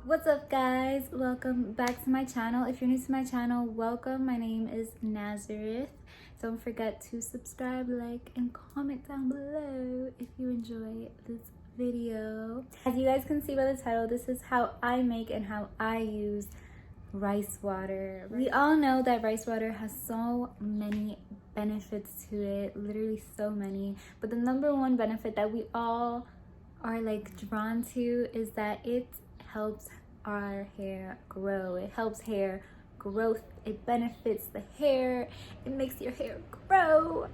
What's up, guys? Welcome back to my channel. If you're new to my channel, welcome. My name is Nazareth. Don't forget to subscribe, like, and comment down below if you enjoy this video. As you guys can see by the title, this is how I make and how I use rice water. We all know that rice water has so many benefits to it, literally so many, but the number one benefit that we all are drawn to is that it helps our hair grow. It helps hair growth. It benefits the hair. It makes your hair grow.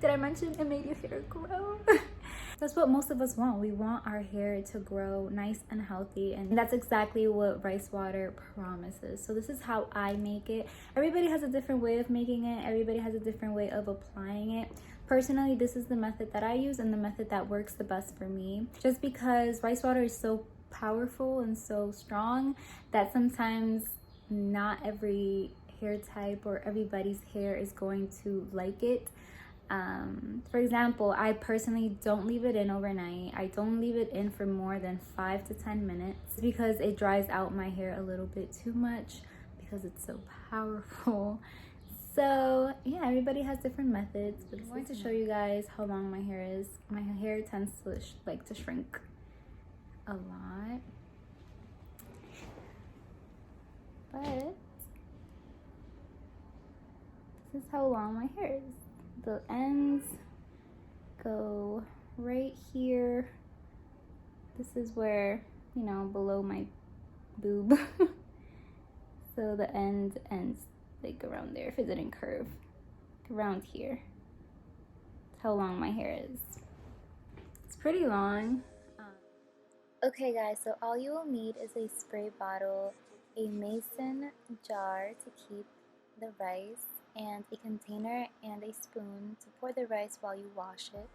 Did I mention it made your hair grow? That's what most of us want. We want our hair to grow nice and healthy, and that's exactly what rice water promises. So this is how I make it. Everybody has a different way of making it. Everybody has a different way of applying it. Personally, this is the method that I use and the method that works the best for me, just because rice water is so powerful and so strong that sometimes not every hair type or everybody's hair is going to like it. For example, I personally don't leave it in overnight. I don't leave it in for more than 5 to 10 minutes because it dries out my hair a little bit too much because it's so powerful. So yeah, everybody has different methods, but I'm going to show you guys how long my hair is. My hair tends to shrink a lot, but this is how long my hair is. The ends go right here. This is where, below my boob. So the end ends around there if it didn't curve. Around here. That's how long my hair is. It's pretty long. Okay guys, so all you will need is a spray bottle, a mason jar to keep the rice, and a container and a spoon to pour the rice while you wash it.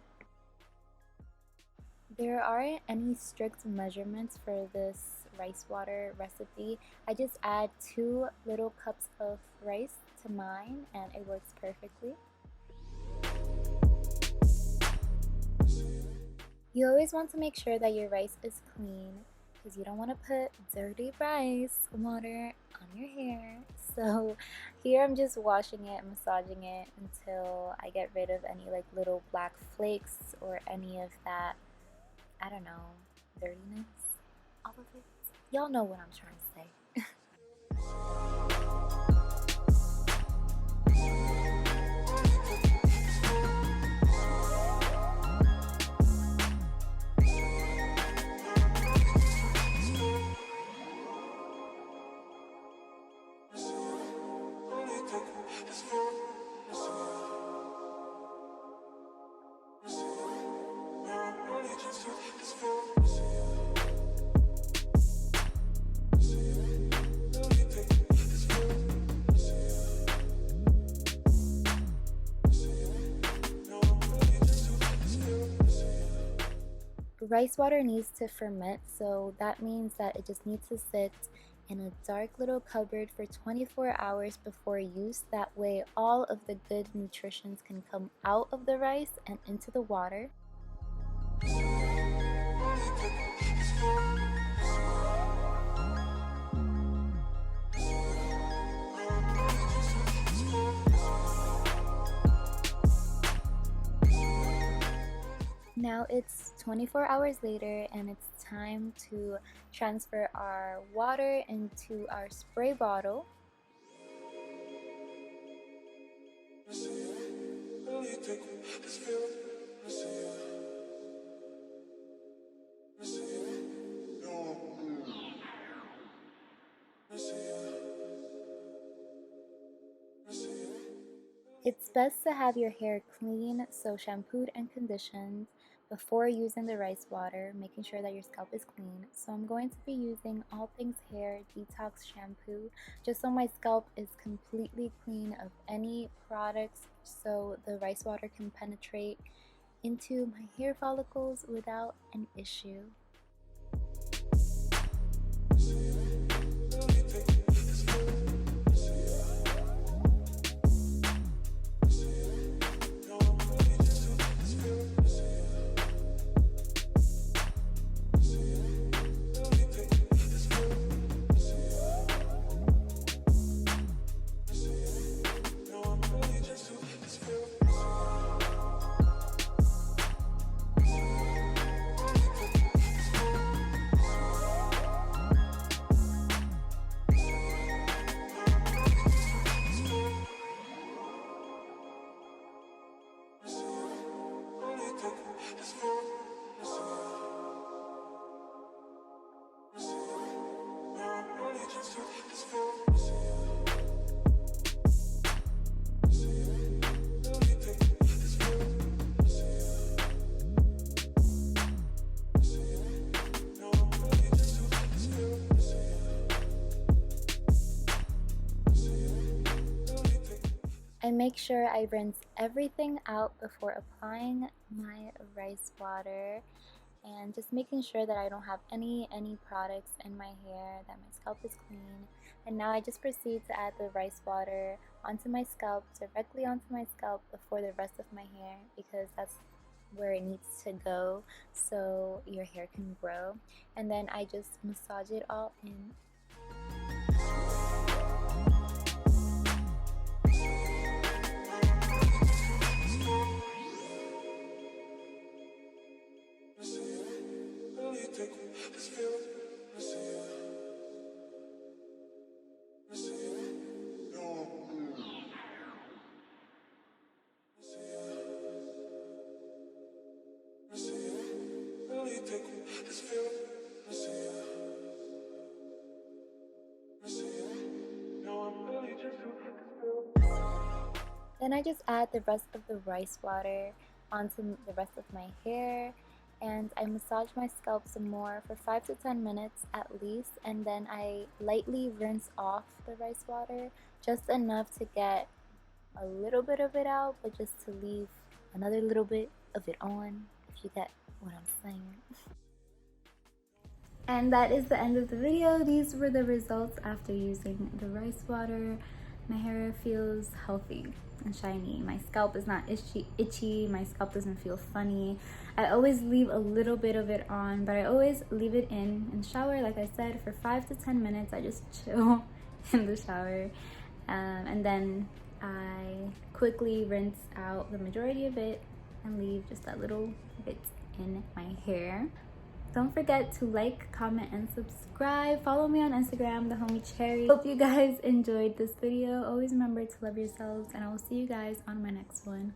There aren't any strict measurements for this rice water recipe. I just add 2 little cups of rice to mine and it works perfectly. You always want to make sure that your rice is clean because you don't want to put dirty rice water on your hair. So here I'm just washing it, massaging it until I get rid of any little black flakes or any of that, I don't know, dirtiness, all of it. Y'all know what I'm trying to say. Rice water needs to ferment, so that means that it just needs to sit in a dark little cupboard for 24 hours before use. That way all of the good nutritions can come out of the rice and into the water. Now it's 24 hours later and it's time to transfer our water into our spray bottle. It's best to have your hair clean, so shampooed and conditioned before using the rice water, making sure that your scalp is clean. So I'm going to be using All Things Hair Detox Shampoo just so my scalp is completely clean of any products, so the rice water can penetrate into my hair follicles without an issue. I make sure I rinse everything out before applying my rice water, and just making sure that I don't have any products in my hair, that my scalp is clean. And now I just proceed to add the rice water onto my scalp, directly onto my scalp before the rest of my hair, because that's where it needs to go so your hair can grow. And then I just massage it all in. Then I just add the rest of the rice water onto the rest of my hair, and I massage my scalp some more for 5 to 10 minutes at least, and then I lightly rinse off the rice water, just enough to get a little bit of it out, but just to leave another little bit of it on, if you get what I'm saying. And that is the end of the video. These were the results after using the rice water. My hair feels healthy and shiny. My scalp is not itchy. My scalp doesn't feel funny. I always leave a little bit of it on, but I always leave it in the shower, like I said, for 5 to 10 minutes. I just chill in the shower, and then I quickly rinse out the majority of it and leave just that little bit in my hair. Don't forget to like, comment, and subscribe. Follow me on Instagram, the homie Cherry. Hope you guys enjoyed this video. Always remember to love yourselves, and I will see you guys on my next one.